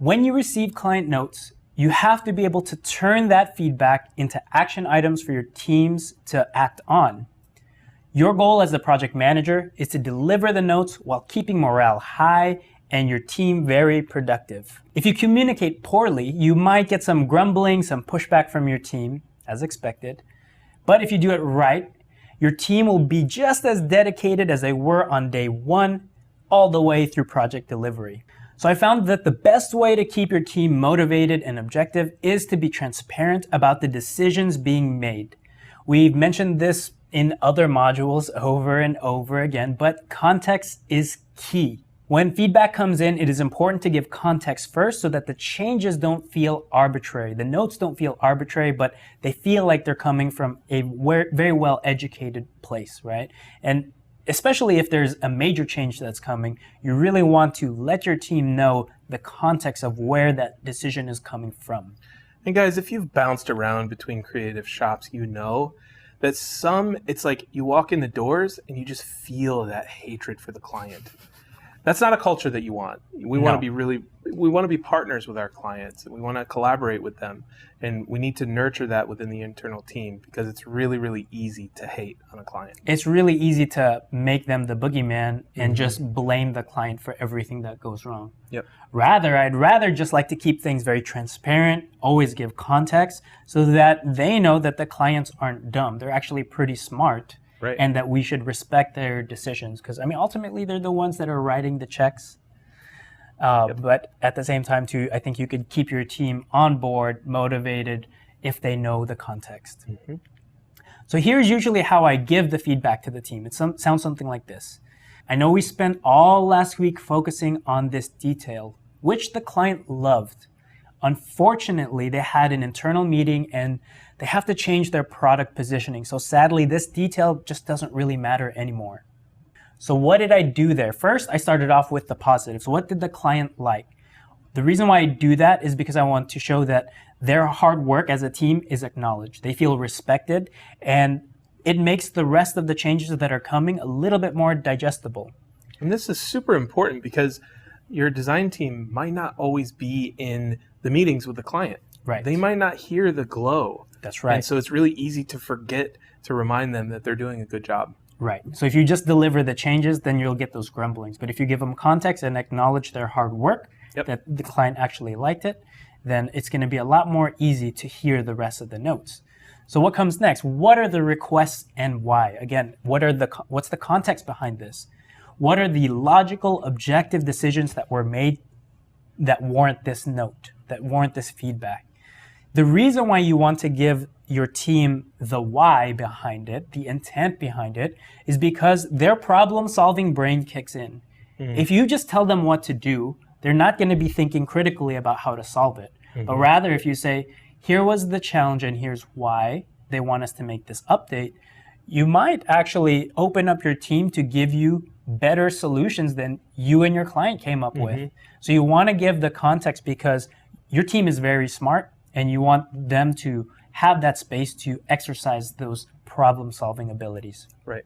When you receive client notes, you have to be able to turn that feedback into action items for your teams to act on. Your goal as the project manager is to deliver the notes while keeping morale high and your team very productive. If you communicate poorly, you might get some grumbling, some pushback from your team, as expected. But if you do it right, your team will be just as dedicated as they were on day one, all the way through project delivery. So I found that the best way to keep your team motivated and objective is to be transparent about the decisions being made. We've mentioned this in other modules over and over again, but context is key. When feedback comes in, it is important to give context first so that the changes don't feel arbitrary. The notes don't feel arbitrary, but they feel like they're coming from a very well-educated place, right? And especially if there's a major change that's coming, you really want to let your team know the context of where that decision is coming from. And guys, if you've bounced around between creative shops, you know that it's like you walk in the doors and you just feel that hatred for the client. That's not a culture that you want. We want to be partners with our clients, and we want to collaborate with them. And we need to nurture that within the internal team because it's really, really easy to hate on a client. It's really easy to make them the boogeyman and just blame the client for everything that goes wrong. Yep. I'd rather just like to keep things very transparent, always give context so that they know that the clients aren't dumb. They're actually pretty smart. Right. And that we should respect their decisions because, I mean, ultimately, they're the ones that are writing the checks. But at the same time, too, I think you could keep your team on board, motivated, if they know the context. So here's usually how I give the feedback to the team. It sounds something like this. I know we spent all last week focusing on this detail, which the client loved. Unfortunately, they had an internal meeting and they have to change their product positioning. So sadly, this detail just doesn't really matter anymore. So what did I do there? First, I started off with the positives. What did the client like? The reason why I do that is because I want to show that their hard work as a team is acknowledged. They feel respected, and it makes the rest of the changes that are coming a little bit more digestible. And this is super important because your design team might not always be in the meetings with the client. Right. They might not hear the glow. That's right. And so it's really easy to forget to remind them that they're doing a good job. Right. So if you just deliver the changes, then you'll get those grumblings. But if you give them context and acknowledge their hard work, that the client actually liked it, then it's going to be a lot more easy to hear the rest of the notes. So what comes next? What are the requests and why? Again, what's the context behind this? What are the logical, objective decisions that were made that warrant this note, that warrant this feedback? The reason why you want to give your team the why behind it, the intent behind it, is because their problem-solving brain kicks in. If you just tell them what to do, they're not going to be thinking critically about how to solve it. But rather, if you say, here was the challenge and here's why they want us to make this update, you might actually open up your team to give you better solutions than you and your client came up with. So you want to give the context because your team is very smart and you want them to have that space to exercise those problem-solving abilities. Right.